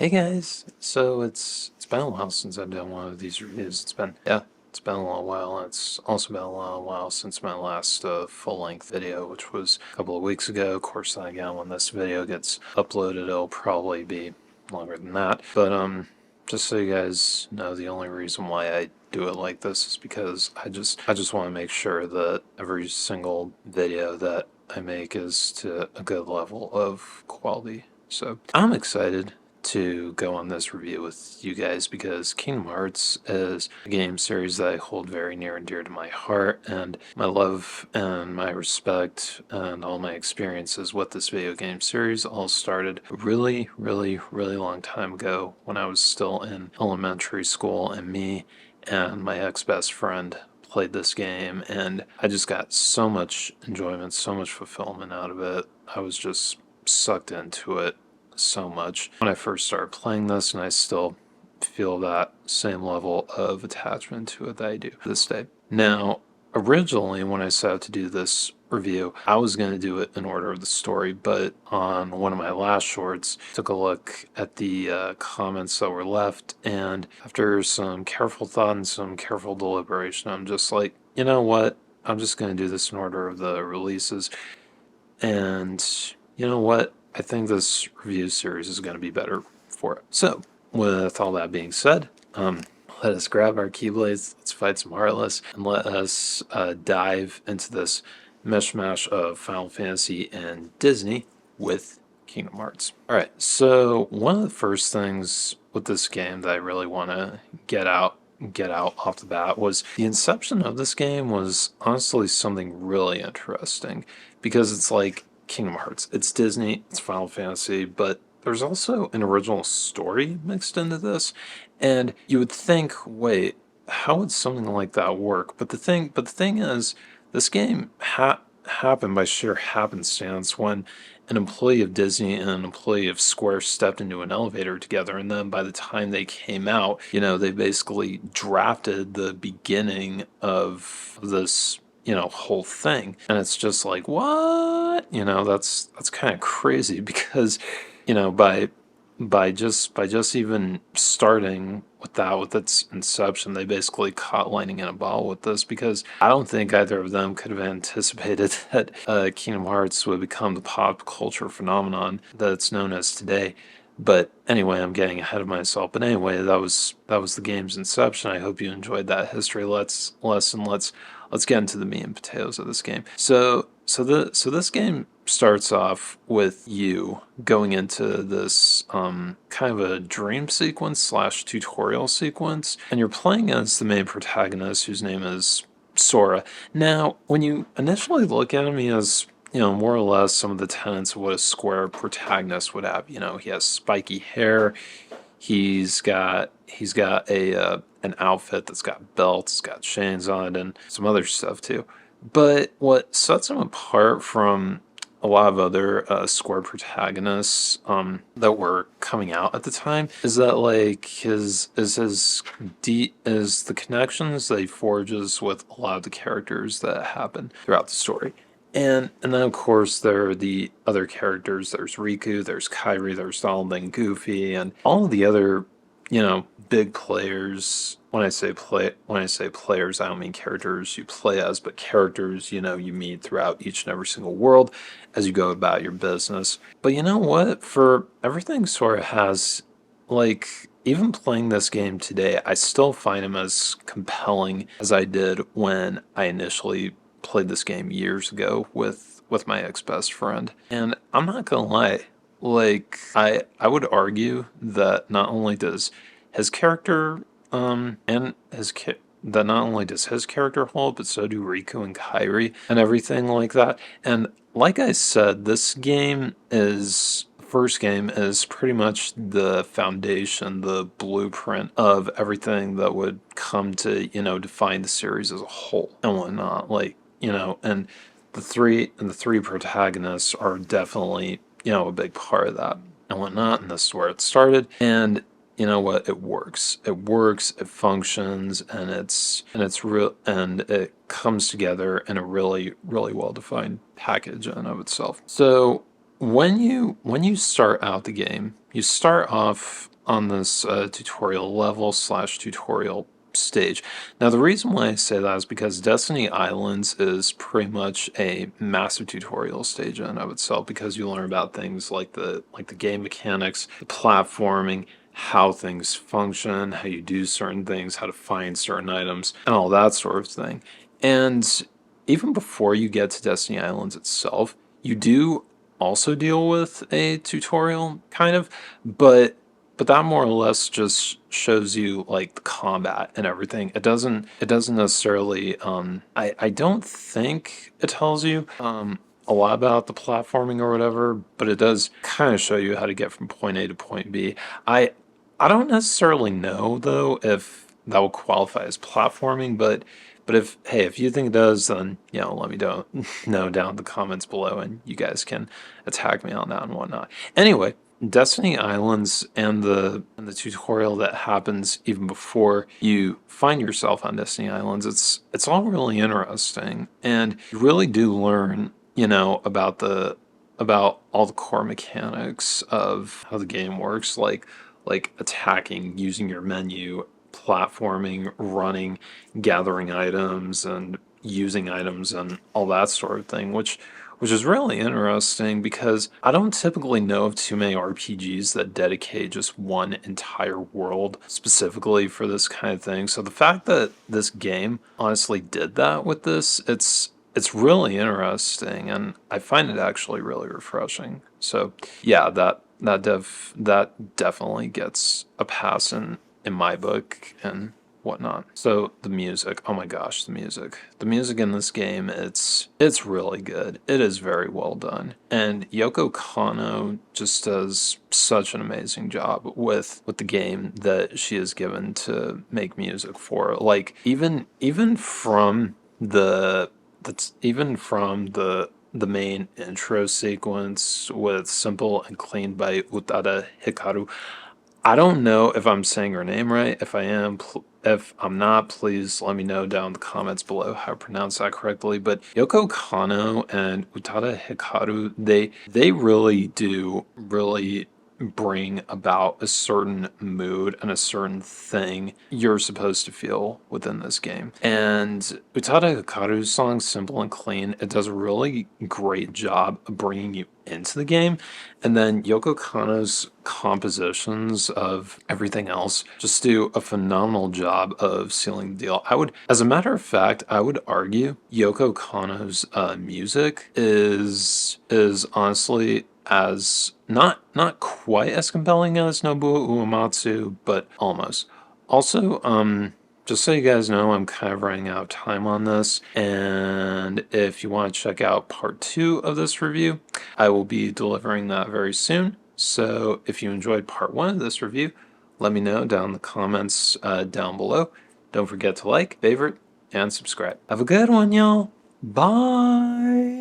Hey guys, so it's been a while since I've done one of these reviews. It's been a little while. And it's also been a little while since my last full-length video, which was a couple of weeks ago. Of course, then again, when this video gets uploaded, it'll probably be longer than that. But just so you guys know, the only reason why I do it like this is because I just want to make sure that every single video that I make is to a good level of quality. So I'm excited to go on this review with you guys because Kingdom Hearts is a game series that I hold very near and dear to my heart, and my love and my respect and all my experiences with this video game series all started a really long time ago when I was still in elementary school, and me and my ex-best friend played this game, and I just got so much enjoyment, so much fulfillment out of it. I was just sucked into it so much when I first started playing this, and I still feel that same level of attachment to it that I do to this day. Now, originally, when I set out to do this review, I was going to do it in order of the story, but on one of my last shorts, took a look at the comments that were left, and after some careful thought and some careful deliberation, I'm just like, you know what? I'm just going to do this in order of the releases, and you know what? I think this review series is going to be better for it. So, with all that being said, let us grab our Keyblades, let's fight some Heartless, and let us dive into this mishmash of Final Fantasy and Disney with Kingdom Hearts. Alright, so one of the first things with this game that I really want to get out off the bat was the inception of this game was honestly something really interesting, because it's like Kingdom Hearts, it's Disney, it's Final Fantasy, but there's also an original story mixed into this, and you would think, wait, how would something like that work? But the thing is, this game happened by sheer happenstance when an employee of Disney and an employee of Square stepped into an elevator together, and then by the time they came out, they basically drafted the beginning of this whole thing. And it's just like, what? That's kind of crazy because by just even starting with that, with its inception, they basically caught lightning in a bottle with this, because I don't think either of them could have anticipated that Kingdom Hearts would become the pop culture phenomenon that it's known as today. But anyway, I'm getting ahead of myself. But anyway, that was the game's inception. I hope you enjoyed that history lesson. Let's get into the meat and potatoes of this game. So this game starts off with you going into this kind of a dream sequence slash tutorial sequence, and you're playing as the main protagonist, whose name is Sora. Now, when you initially look at him, he has more or less some of the tenets of what a Square protagonist would have. He has spiky hair. He's got a an outfit that's got belts, got chains on it, and some other stuff too. But what sets him apart from a lot of other Square protagonists that were coming out at the time is that, like, is the connections that he forges with a lot of the characters that happen throughout the story. And then of course there are the other characters. There's Riku, there's Kairi, there's Donald and Goofy, and all of the other big players. When I say players, I don't mean characters you play as, but characters you meet throughout each and every single world as you go about your business. But you know what? For everything Sora has, like, even playing this game today, I still find him as compelling as I did when I initially played this game years ago with my ex-best friend. And I'm not gonna lie, like, I would argue that not only does his character and his that not only does his character hold, but so do Riku and Kairi and everything like that. And like I said, this game is first game is pretty much the foundation, the blueprint of everything that would come to, define the series as a whole and whatnot. Like, and the three protagonists are definitely, a big part of that and whatnot. And this is where it started. And you know what? It works. It works. It functions, and it's real, and it comes together in a really well defined package in and of itself. So when you start out the game, you start off on this tutorial level slash tutorial stage. Now, the reason why I say that is because Destiny Islands is pretty much a massive tutorial stage in and of itself, because you learn about things like the game mechanics, the platforming, how things function, how you do certain things, how to find certain items, and all that sort of thing. And even before you get to Destiny Islands itself, you do also deal with a tutorial, kind of, but that more or less just shows you like the combat and everything. It doesn't necessarily I don't think it tells you a lot about the platforming or whatever, but it does kind of show you how to get from point A to point B. I I don't necessarily know though if that will qualify as platforming, but if, hey, if you think it does, then let me know down in the comments below, and you guys can attack me on that and whatnot. Anyway, Destiny Islands and the tutorial that happens even before you find yourself on Destiny Islands, it's all really interesting, and you really do learn, about all the core mechanics of how the game works, like attacking, using your menu, platforming, running, gathering items, and using items, and all that sort of thing, which is really interesting because I don't typically know of too many RPGs that dedicate just one entire world specifically for this kind of thing. So the fact that this game honestly did that with this, it's really interesting, and I find it actually really refreshing. So yeah, that definitely gets a pass in my book and whatnot. So the music, oh my gosh, the music in this game, it's really good. It is very well done, and Yoko Kanno just does such an amazing job with the game that she is given to make music for. Like even from the main intro sequence with Simple and Clean by Utada Hikaru. I don't know if I'm saying her name right. If I am, if I'm not, please let me know down in the comments below how to pronounce that correctly. But Yoko Kanno and Utada Hikaru, they really do really bring about a certain mood and a certain thing you're supposed to feel within this game. And Utada Hikaru's song Simple and Clean, it does a really great job of bringing you into the game. And then Yoko Kanno's compositions of everything else just do a phenomenal job of sealing the deal. As a matter of fact, I would argue Yoko Kanno's music is honestly as not quite as compelling as Nobuo Uematsu, but almost. Also, just so you guys know, I'm kind of running out of time on this, and if you want to check out part 2 of this review, I will be delivering that very soon. So if you enjoyed part 1 of this review, let me know down in the comments down below. Don't forget to like, favorite, and subscribe. Have a good one, y'all. Bye!